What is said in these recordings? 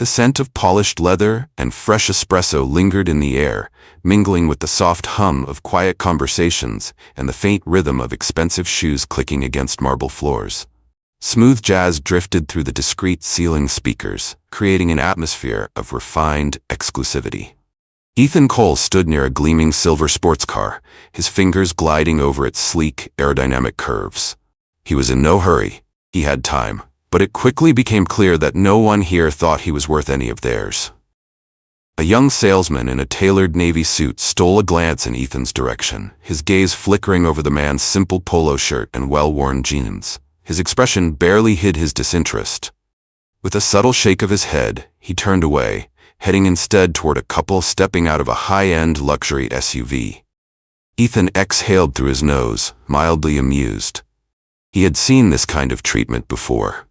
The scent of polished leather and fresh espresso lingered in the air, mingling with the soft hum of quiet conversations and the faint rhythm of expensive shoes clicking against marble floors. Smooth jazz drifted through the discreet ceiling speakers, creating an atmosphere of refined exclusivity. Ethan Cole stood near a gleaming silver sports car, his fingers gliding over its sleek, aerodynamic curves. He was in no hurry. He had time, but it quickly became clear that no one here thought he was worth any of theirs. A young salesman in a tailored navy suit stole a glance in Ethan's direction, his gaze flickering over the man's simple polo shirt and well-worn jeans. His expression barely hid his disinterest. With a subtle shake of his head, he turned away, heading instead toward a couple stepping out of a high-end luxury SUV. Ethan exhaled through his nose, mildly amused. He had seen this kind of treatment before.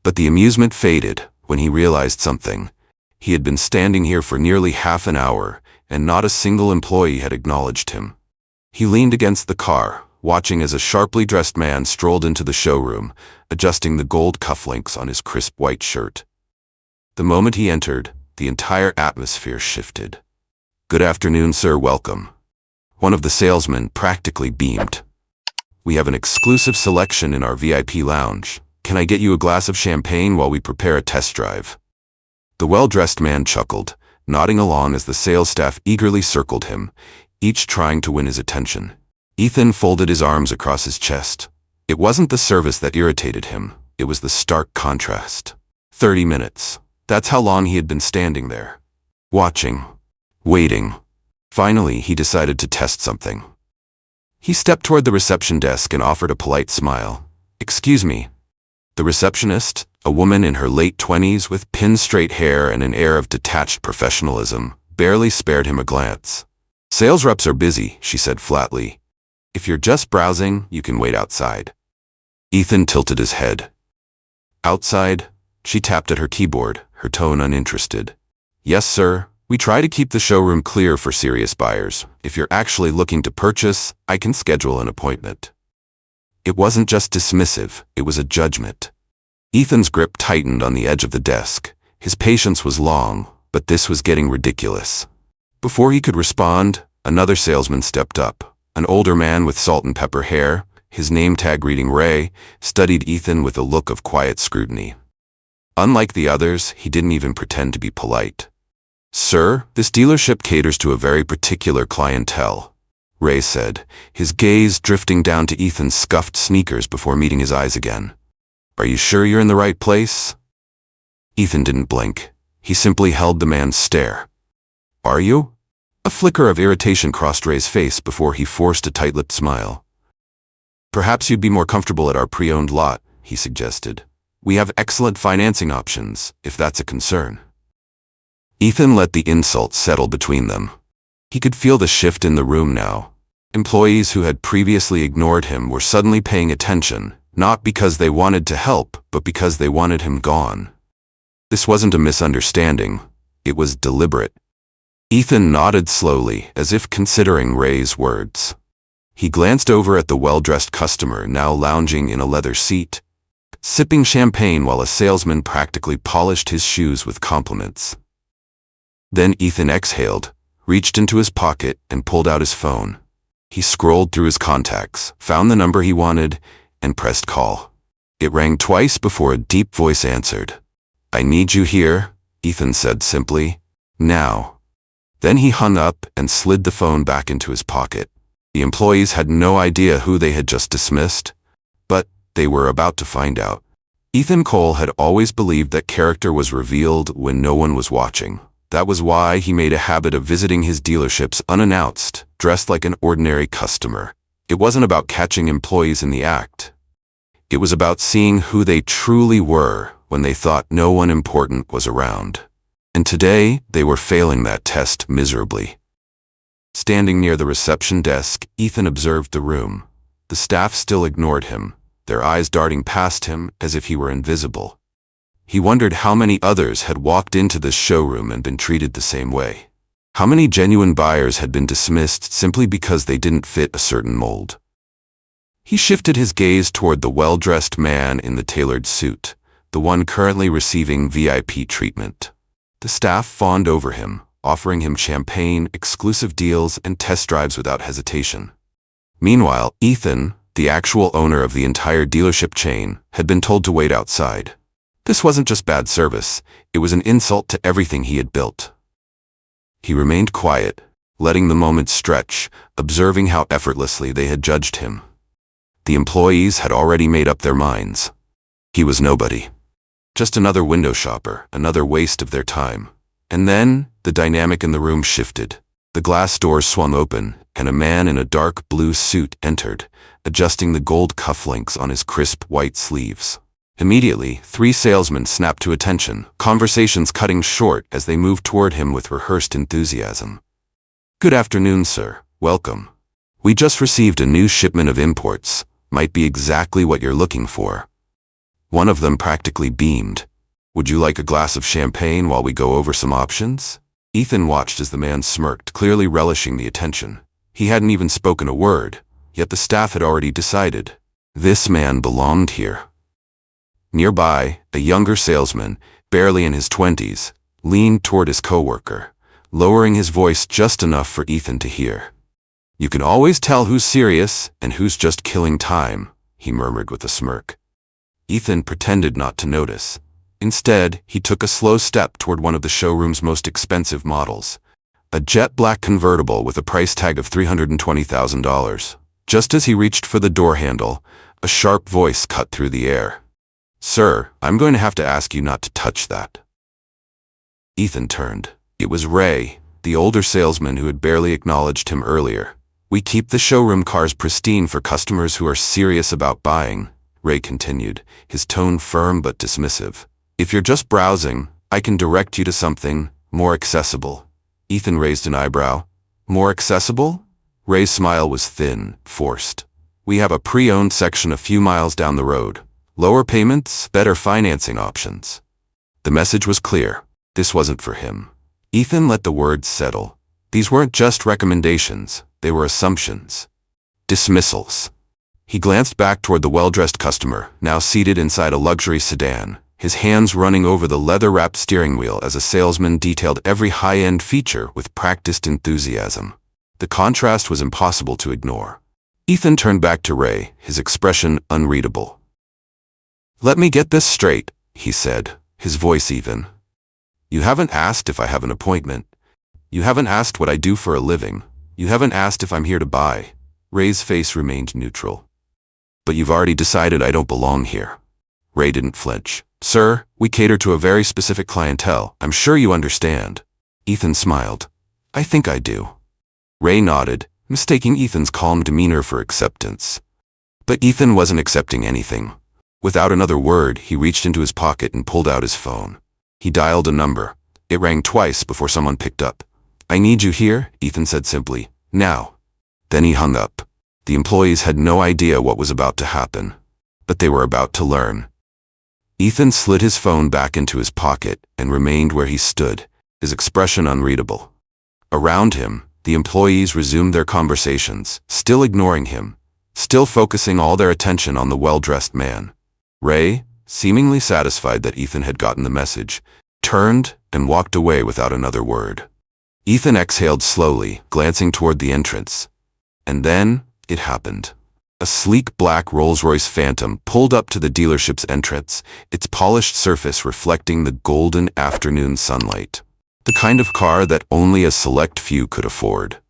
But the amusement faded when he realized something. He had been standing here for nearly half an hour, and not a single employee had acknowledged him. He leaned against the car, watching as a sharply dressed man strolled into the showroom, adjusting the gold cufflinks on his crisp white shirt. The moment he entered, the entire atmosphere shifted. "Good afternoon, sir, welcome." One of the salesmen practically beamed. "We have an exclusive selection in our VIP lounge. Can I get you a glass of champagne while we prepare a test drive?" The well-dressed man chuckled, nodding along as the sales staff eagerly circled him, each trying to win his attention. Ethan folded his arms across his chest. It wasn't the service that irritated him, it was the stark contrast. 30 minutes. That's how long he had been standing there. Watching. Waiting. Finally, he decided to test something. He stepped toward the reception desk and offered a polite smile. "Excuse me." The receptionist, a woman in her late 20s with pin-straight hair and an air of detached professionalism, barely spared him a glance. "Sales reps are busy," she said flatly. "If you're just browsing, you can wait outside." Ethan tilted his head. "Outside?" She tapped at her keyboard, her tone uninterested. "Yes, sir. We try to keep the showroom clear for serious buyers. If you're actually looking to purchase, I can schedule an appointment." It wasn't just dismissive, it was a judgment. Ethan's grip tightened on the edge of the desk. His patience was long, but this was getting ridiculous. Before he could respond, another salesman stepped up. An older man with salt and pepper hair, his name tag reading Ray, studied Ethan with a look of quiet scrutiny. Unlike the others, he didn't even pretend to be polite. "Sir, this dealership caters to a very particular clientele," Ray said, his gaze drifting down to Ethan's scuffed sneakers before meeting his eyes again. "Are you sure you're in the right place?" Ethan didn't blink. He simply held the man's stare. "Are you?" A flicker of irritation crossed Ray's face before he forced a tight-lipped smile. "Perhaps you'd be more comfortable at our pre-owned lot," he suggested. "We have excellent financing options, if that's a concern." Ethan let the insult settle between them. He could feel the shift in the room now. Employees who had previously ignored him were suddenly paying attention, not because they wanted to help, but because they wanted him gone. This wasn't a misunderstanding. It was deliberate. Ethan nodded slowly, as if considering Ray's words. He glanced over at the well-dressed customer now lounging in a leather seat, sipping champagne while a salesman practically polished his shoes with compliments. Then Ethan exhaled, reached into his pocket, and pulled out his phone. He scrolled through his contacts, found the number he wanted, and pressed call. It rang twice before a deep voice answered. "I need you here," Ethan said simply. "Now." Then he hung up and slid the phone back into his pocket. The employees had no idea who they had just dismissed, but they were about to find out. Ethan Cole had always believed that character was revealed when no one was watching. That was why he made a habit of visiting his dealerships unannounced, dressed like an ordinary customer. It wasn't about catching employees in the act. It was about seeing who they truly were when they thought no one important was around. And today, they were failing that test miserably. Standing near the reception desk, Ethan observed the room. The staff still ignored him, their eyes darting past him as if he were invisible. He wondered how many others had walked into this showroom and been treated the same way. How many genuine buyers had been dismissed simply because they didn't fit a certain mold. He shifted his gaze toward the well-dressed man in the tailored suit, the one currently receiving VIP treatment. The staff fawned over him, offering him champagne, exclusive deals, and test drives without hesitation. Meanwhile, Ethan, the actual owner of the entire dealership chain, had been told to wait outside. This wasn't just bad service, it was an insult to everything he had built. He remained quiet, letting the moments stretch, observing how effortlessly they had judged him. The employees had already made up their minds. He was nobody. Just another window shopper, another waste of their time. And then, the dynamic in the room shifted. The glass doors swung open, and a man in a dark blue suit entered, adjusting the gold cufflinks on his crisp white sleeves. Immediately, 3 salesmen snapped to attention, conversations cutting short as they moved toward him with rehearsed enthusiasm. "Good afternoon, sir. Welcome. We just received a new shipment of imports. Might be exactly what you're looking for." One of them practically beamed. "Would you like a glass of champagne while we go over some options?" Ethan watched as the man smirked, clearly relishing the attention. He hadn't even spoken a word, yet the staff had already decided. This man belonged here. Nearby, a younger salesman, barely in his 20s, leaned toward his coworker, lowering his voice just enough for Ethan to hear. "You can always tell who's serious and who's just killing time," he murmured with a smirk. Ethan pretended not to notice. Instead, he took a slow step toward one of the showroom's most expensive models, a jet black convertible with a price tag of $320,000. Just as he reached for the door handle, a sharp voice cut through the air. "Sir, I'm going to have to ask you not to touch that." Ethan turned. It was Ray, the older salesman who had barely acknowledged him earlier. "We keep the showroom cars pristine for customers who are serious about buying," Ray continued, his tone firm but dismissive. "If you're just browsing, I can direct you to something more accessible." Ethan raised an eyebrow. "More accessible?" Ray's smile was thin, forced. "We have a pre-owned section a few miles down the road. Lower payments, better financing options." The message was clear. This wasn't for him. Ethan let the words settle. These weren't just recommendations, they were assumptions. Dismissals. He glanced back toward the well-dressed customer, now seated inside a luxury sedan, his hands running over the leather-wrapped steering wheel as a salesman detailed every high-end feature with practiced enthusiasm. The contrast was impossible to ignore. Ethan turned back to Ray, his expression unreadable. "Let me get this straight," he said, his voice even. "You haven't asked if I have an appointment. You haven't asked what I do for a living. You haven't asked if I'm here to buy." Ray's face remained neutral. "But you've already decided I don't belong here." Ray didn't flinch. "Sir, we cater to a very specific clientele. I'm sure you understand." Ethan smiled. "I think I do." Ray nodded, mistaking Ethan's calm demeanor for acceptance. But Ethan wasn't accepting anything. Without another word, he reached into his pocket and pulled out his phone. He dialed a number. It rang twice before someone picked up. "I need you here," Ethan said simply. "Now." Then he hung up. The employees had no idea what was about to happen, but they were about to learn. Ethan slid his phone back into his pocket and remained where he stood, his expression unreadable. Around him, the employees resumed their conversations, still ignoring him, still focusing all their attention on the well-dressed man. Ray, seemingly satisfied that Ethan had gotten the message, turned and walked away without another word. Ethan exhaled slowly, glancing toward the entrance. And then, it happened. A sleek black Rolls-Royce Phantom pulled up to the dealership's entrance, its polished surface reflecting the golden afternoon sunlight. The kind of car that only a select few could afford.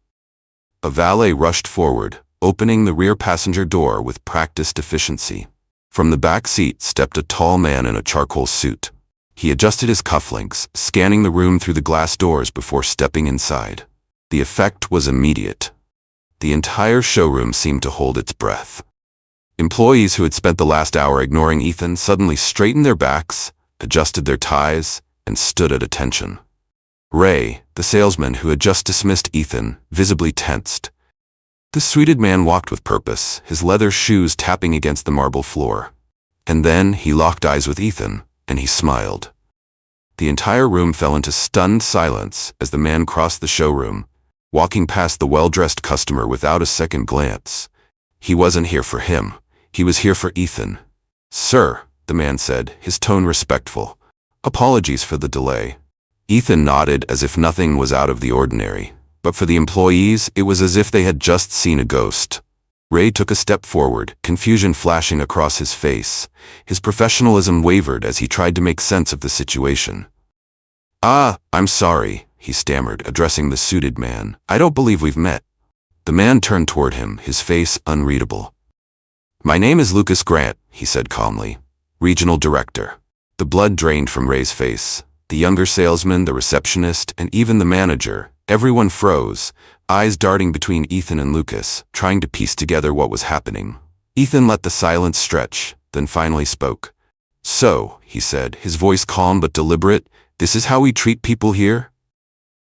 A valet rushed forward, opening the rear passenger door with practiced efficiency. From the back seat stepped a tall man in a charcoal suit. He adjusted his cufflinks, scanning the room through the glass doors before stepping inside. The effect was immediate. The entire showroom seemed to hold its breath. Employees who had spent the last hour ignoring Ethan suddenly straightened their backs, adjusted their ties, and stood at attention. Ray, the salesman who had just dismissed Ethan, visibly tensed. The suited man walked with purpose, his leather shoes tapping against the marble floor. And then he locked eyes with Ethan, and he smiled. The entire room fell into stunned silence as the man crossed the showroom, walking past the well-dressed customer without a second glance. He wasn't here for him. He was here for Ethan. "Sir," the man said, his tone respectful. "Apologies for the delay." Ethan nodded as if nothing was out of the ordinary, but for the employees, it was as if they had just seen a ghost. Ray took a step forward, confusion flashing across his face. His professionalism wavered as he tried to make sense of the situation. I'm sorry," he stammered, addressing the suited man. "I don't believe we've met." The man turned toward him, his face unreadable. "My name is Lucas Grant," he said calmly. "Regional Director." The blood drained from Ray's face. The younger salesman, the receptionist, and even the manager, everyone froze, eyes darting between Ethan and Lucas, trying to piece together what was happening. Ethan let the silence stretch, then finally spoke. "So," he said, his voice calm but deliberate, "this is how we treat people here?"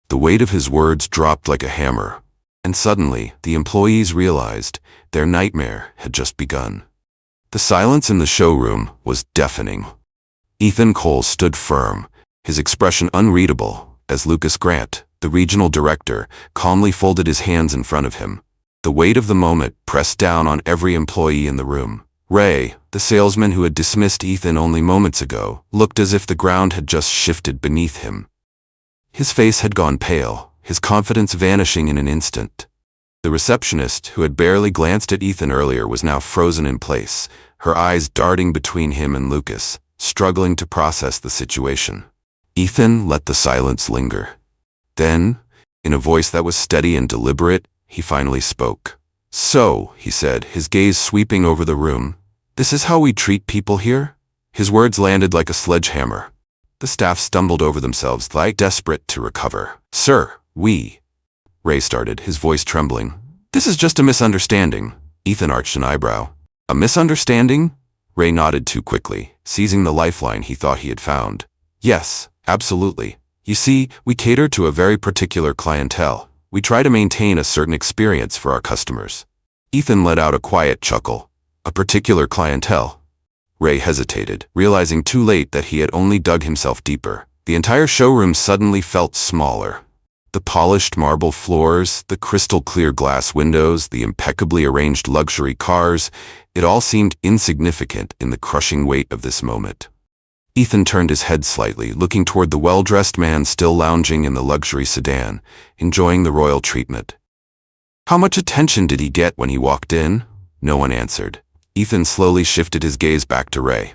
The weight of his words dropped like a hammer, and suddenly the employees realized their nightmare had just begun. The silence in the showroom was deafening. Ethan Cole stood firm, his expression unreadable, as Lucas Grant, the regional director, calmly folded his hands in front of him. The weight of the moment pressed down on every employee in the room. Ray, the salesman who had dismissed Ethan only moments ago, looked as if the ground had just shifted beneath him. His face had gone pale, his confidence vanishing in an instant. The receptionist, who had barely glanced at Ethan earlier, was now frozen in place, her eyes darting between him and Lucas, struggling to process the situation. Ethan let the silence linger. Then, in a voice that was steady and deliberate, he finally spoke. "So," he said, his gaze sweeping over the room, "this is how we treat people here?" His words landed like a sledgehammer. The staff stumbled over themselves, like desperate to recover. "Sir, Ray started, his voice trembling. "This is just a misunderstanding." Ethan arched an eyebrow. "A misunderstanding?" Ray nodded too quickly, seizing the lifeline he thought he had found. "Yes, absolutely. You see, we cater to a very particular clientele. We try to maintain a certain experience for our customers." Ethan let out a quiet chuckle. "A particular clientele?" Ray hesitated, realizing too late that he had only dug himself deeper. The entire showroom suddenly felt smaller. The polished marble floors, the crystal-clear glass windows, the impeccably arranged luxury cars, it all seemed insignificant in the crushing weight of this moment. Ethan turned his head slightly, looking toward the well-dressed man still lounging in the luxury sedan, enjoying the royal treatment. How much attention did he get when he walked in? No one answered. Ethan slowly shifted his gaze back to Ray.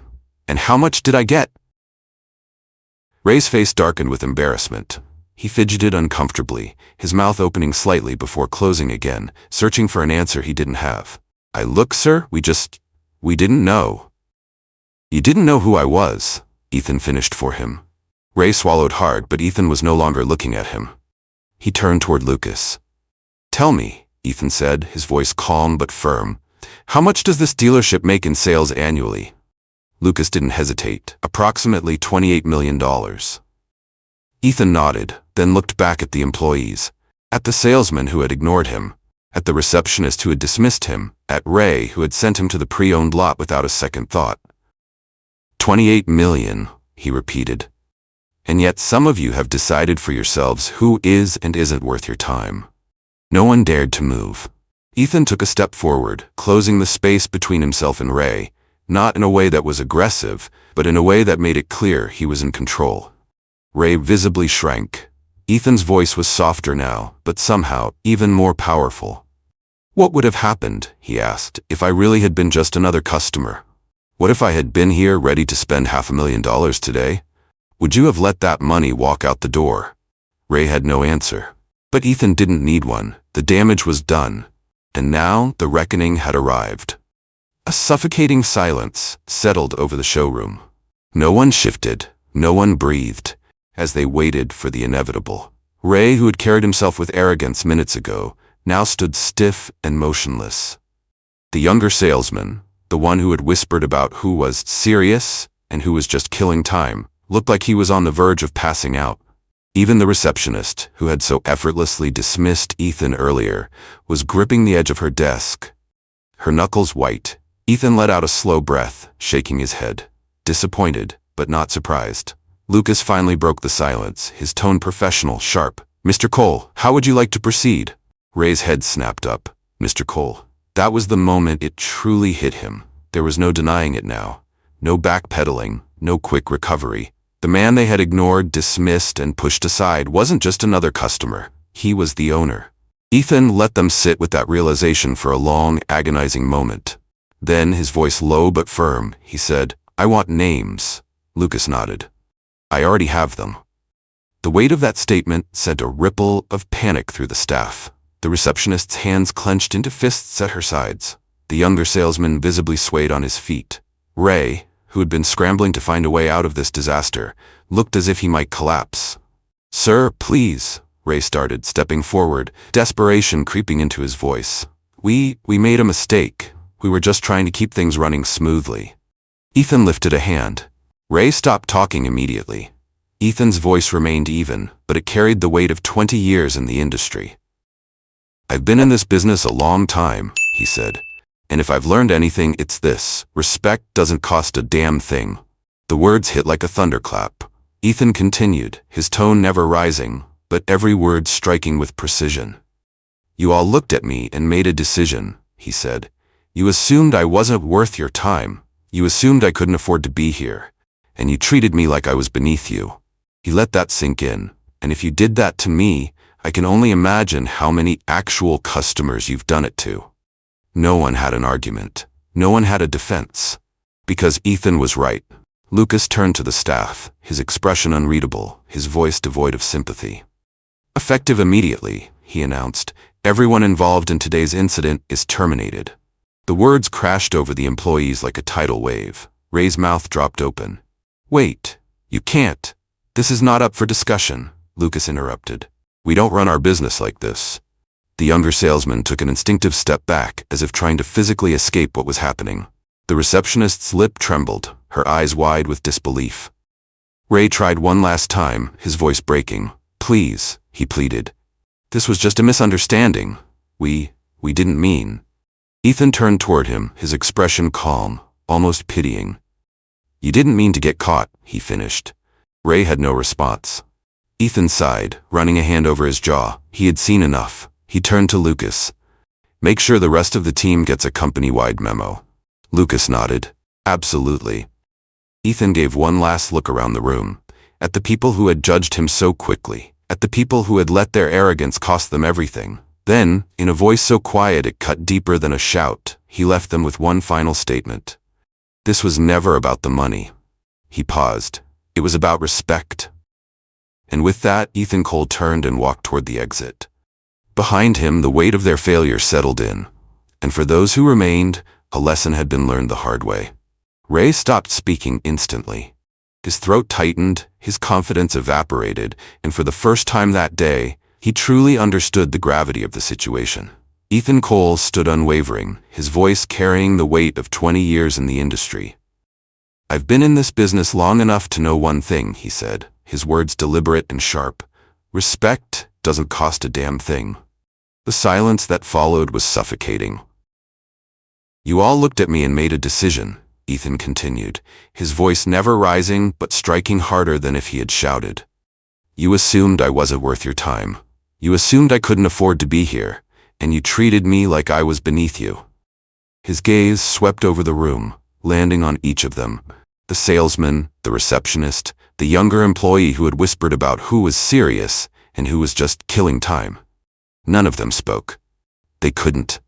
"And how much did I get?" Ray's face darkened with embarrassment. He fidgeted uncomfortably, his mouth opening slightly before closing again, searching for an answer he didn't have. "Look, sir, we didn't know." "You didn't know who I was," Ethan finished for him. Ray swallowed hard, but Ethan was no longer looking at him. He turned toward Lucas. "Tell me," Ethan said, his voice calm but firm, "how much does this dealership make in sales annually?" Lucas didn't hesitate. "Approximately $28 million. Ethan nodded, then looked back at the employees, at the salesman who had ignored him, at the receptionist who had dismissed him, at Ray who had sent him to the pre-owned lot without a second thought. $28 million, he repeated. "And yet some of you have decided for yourselves who is and isn't worth your time." No one dared to move. Ethan took a step forward, closing the space between himself and Ray, not in a way that was aggressive, but in a way that made it clear he was in control. Ray visibly shrank. Ethan's voice was softer now, but somehow even more powerful. "What would have happened," he asked, "if I really had been just another customer? What if I had been here ready to spend $500,000 today? Would you have let that money walk out the door?" Ray had no answer. But Ethan didn't need one. The damage was done. And now the reckoning had arrived. A suffocating silence settled over the showroom. No one shifted, no one breathed, as they waited for the inevitable. Ray, who had carried himself with arrogance minutes ago, now stood stiff and motionless. The younger salesman, the one who had whispered about who was serious and who was just killing time, looked like he was on the verge of passing out. Even the receptionist, who had so effortlessly dismissed Ethan earlier, was gripping the edge of her desk. Her knuckles white, Ethan let out a slow breath, shaking his head, disappointed but not surprised. Lucas finally broke the silence, his tone professional, sharp. "Mr. Cole, how would you like to proceed?" Ray's head snapped up. Mr. Cole. That was the moment it truly hit him. There was no denying it now. No backpedaling, no quick recovery. The man they had ignored, dismissed, and pushed aside wasn't just another customer. He was the owner. Ethan let them sit with that realization for a long, agonizing moment. Then, his voice low but firm, he said, "I want names." Lucas nodded. "I already have them." The weight of that statement sent a ripple of panic through the staff. The receptionist's hands clenched into fists at her sides. The younger salesman visibly swayed on his feet. Ray, who had been scrambling to find a way out of this disaster, looked as if he might collapse. "Sir, please," Ray started, stepping forward, desperation creeping into his voice. We made a mistake. We were just trying to keep things running smoothly." Ethan lifted a hand. Ray stopped talking immediately. Ethan's voice remained even, but it carried the weight of 20 years in the industry. "I've been in this business a long time," he said. "And if I've learned anything, it's this: respect doesn't cost a damn thing." The words hit like a thunderclap. Ethan continued, his tone never rising, but every word striking with precision. "You all looked at me and made a decision," he said. "You assumed I wasn't worth your time. You assumed I couldn't afford to be here. And you treated me like I was beneath you." He let that sink in. "And if you did that to me, I can only imagine how many actual customers you've done it to." No one had an argument. No one had a defense. Because Ethan was right. Lucas turned to the staff, his expression unreadable, his voice devoid of sympathy. "Effective immediately," he announced, "everyone involved in today's incident is terminated." The words crashed over the employees like a tidal wave. Ray's mouth dropped open. "Wait, you can't. This is not up for discussion," Lucas interrupted. "We don't run our business like this." The younger salesman took an instinctive step back, as if trying to physically escape what was happening. The receptionist's lip trembled, her eyes wide with disbelief. Ray tried one last time, his voice breaking. "Please," he pleaded. "This was just a misunderstanding. We didn't mean." Ethan turned toward him, his expression calm, almost pitying. "You didn't mean to get caught," he finished. Ray had no response. Ethan sighed, running a hand over his jaw. He had seen enough. He turned to Lucas. "Make sure the rest of the team gets a company-wide memo." Lucas nodded. "Absolutely." Ethan gave one last look around the room, at the people who had judged him so quickly, at the people who had let their arrogance cost them everything. Then, in a voice so quiet it cut deeper than a shout, he left them with one final statement. "This was never about the money." He paused. "It was about respect." And with that, Ethan Cole turned and walked toward the exit. Behind him, the weight of their failure settled in. And for those who remained, a lesson had been learned the hard way. Ray stopped speaking instantly. His throat tightened, his confidence evaporated, and for the first time that day, he truly understood the gravity of the situation. Ethan Cole stood unwavering, his voice carrying the weight of 20 years in the industry. "I've been in this business long enough to know one thing," he said, his words deliberate and sharp. "Respect doesn't cost a damn thing." The silence that followed was suffocating. "You all looked at me and made a decision," Ethan continued, his voice never rising but striking harder than if he had shouted. "You assumed I wasn't worth your time. You assumed I couldn't afford to be here, and you treated me like I was beneath you." His gaze swept over the room, landing on each of them. The salesman, the receptionist, the younger employee who had whispered about who was serious and who was just killing time. None of them spoke. They couldn't.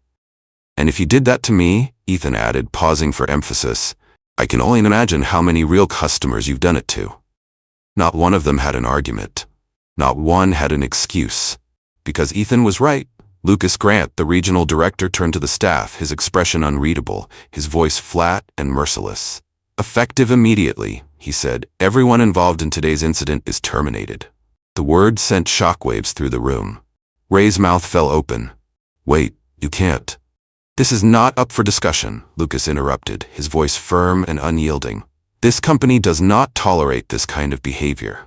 "And if you did that to me," Ethan added, pausing for emphasis, "I can only imagine how many real customers you've done it to." Not one of them had an argument. Not one had an excuse. Because Ethan was right. Lucas Grant, the regional director, turned to the staff, his expression unreadable, his voice flat and merciless. "Effective immediately," he said, "everyone involved in today's incident is terminated." The words sent shockwaves through the room. Ray's mouth fell open. "Wait, you can't." "This is not up for discussion," Lucas interrupted, his voice firm and unyielding. "This company does not tolerate this kind of behavior."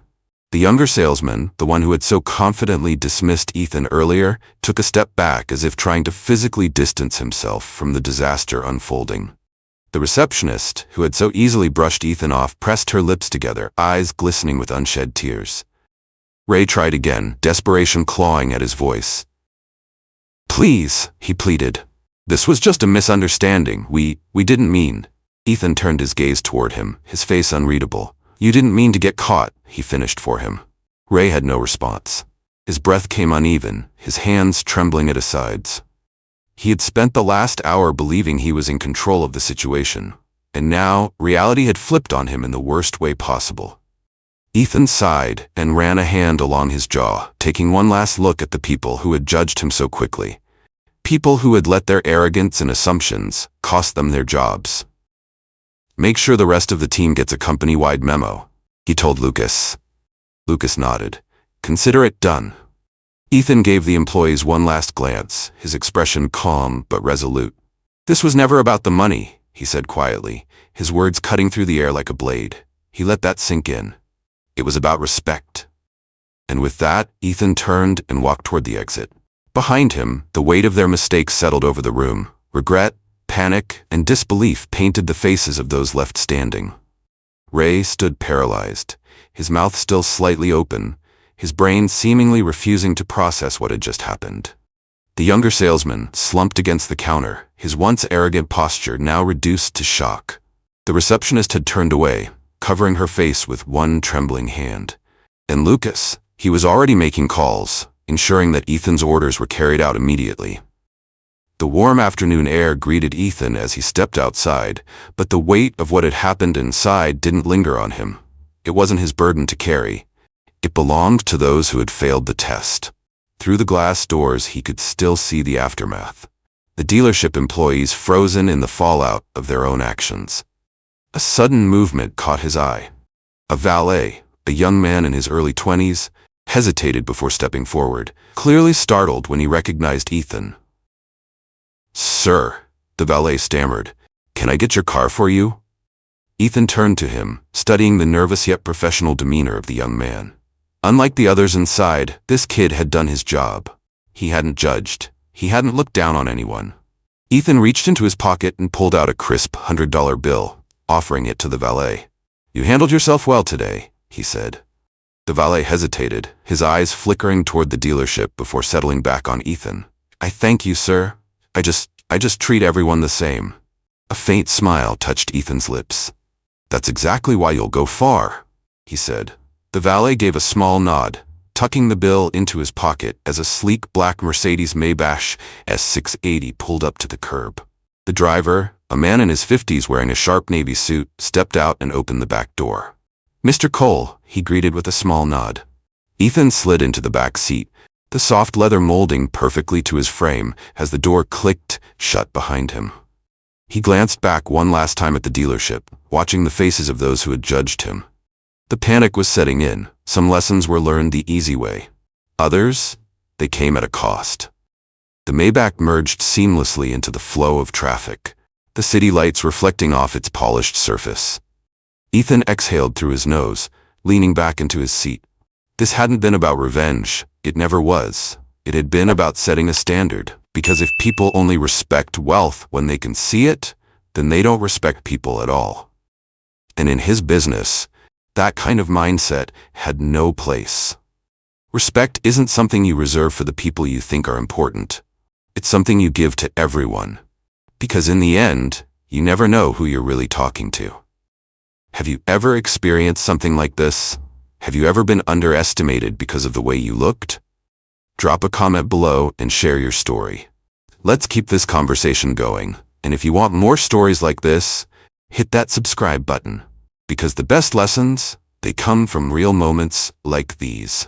The younger salesman, the one who had so confidently dismissed Ethan earlier, took a step back as if trying to physically distance himself from the disaster unfolding. The receptionist, who had so easily brushed Ethan off, pressed her lips together, eyes glistening with unshed tears. Ray tried again, desperation clawing at his voice. "Please," he pleaded. "This was just a misunderstanding. We didn't mean." Ethan turned his gaze toward him, his face unreadable. You didn't mean to get caught, he finished for him. Ray had no response. His breath came uneven, his hands trembling at his sides. He had spent the last hour believing he was in control of the situation, and now reality had flipped on him in the worst way possible. Ethan sighed and ran a hand along his jaw, taking one last look at the people who had judged him so quickly. People who had let their arrogance and assumptions cost them their jobs. Make sure the rest of the team gets a company-wide memo, he told Lucas. Lucas nodded. Consider it done. Ethan gave the employees one last glance, his expression calm but resolute. This was never about the money, he said quietly, his words cutting through the air like a blade. He let that sink in. It was about respect. And with that, Ethan turned and walked toward the exit. Behind him, the weight of their mistakes settled over the room. Regret, panic, and disbelief painted the faces of those left standing. Ray stood paralyzed, his mouth still slightly open, his brain seemingly refusing to process what had just happened. The younger salesman slumped against the counter, his once arrogant posture now reduced to shock. The receptionist had turned away, covering her face with one trembling hand. And Lucas, he was already making calls, ensuring that Ethan's orders were carried out immediately. The warm afternoon air greeted Ethan as he stepped outside, but the weight of what had happened inside didn't linger on him. It wasn't his burden to carry. It belonged to those who had failed the test. Through the glass doors, he could still see the aftermath. The dealership employees frozen in the fallout of their own actions. A sudden movement caught his eye. A valet, a young man in his early 20s, hesitated before stepping forward, clearly startled when he recognized Ethan. "Sir," the valet stammered, "can I get your car for you?" Ethan turned to him, studying the nervous yet professional demeanor of the young man. Unlike the others inside, this kid had done his job. He hadn't judged. He hadn't looked down on anyone. Ethan reached into his pocket and pulled out a crisp $100 bill, offering it to the valet. "You handled yourself well today," he said. The valet hesitated, his eyes flickering toward the dealership before settling back on Ethan. "I thank you, sir. I just treat everyone the same." A faint smile touched Ethan's lips. "That's exactly why you'll go far," he said. The valet gave a small nod, tucking the bill into his pocket as a sleek black Mercedes Maybach S680 pulled up to the curb. The driver, a man in his 50s wearing a sharp navy suit, stepped out and opened the back door. "Mr. Cole," he greeted with a small nod. Ethan slid into the back seat, the soft leather molding perfectly to his frame as the door clicked shut behind him. He glanced back one last time at the dealership, watching the faces of those who had judged him. The panic was setting in. Some lessons were learned the easy way. Others, they came at a cost. The Maybach merged seamlessly into the flow of traffic, the city lights reflecting off its polished surface. Ethan exhaled through his nose, leaning back into his seat. This hadn't been about revenge. It never was. It had been about setting a standard, because if people only respect wealth when they can see it, then they don't respect people at all. And in his business, that kind of mindset had no place. Respect isn't something you reserve for the people you think are important. It's something you give to everyone. Because in the end, you never know who you're really talking to. Have you ever experienced something like this? Have you ever been underestimated because of the way you looked? Drop a comment below and share your story. Let's keep this conversation going. And if you want more stories like this, hit that subscribe button. Because the best lessons, they come from real moments like these.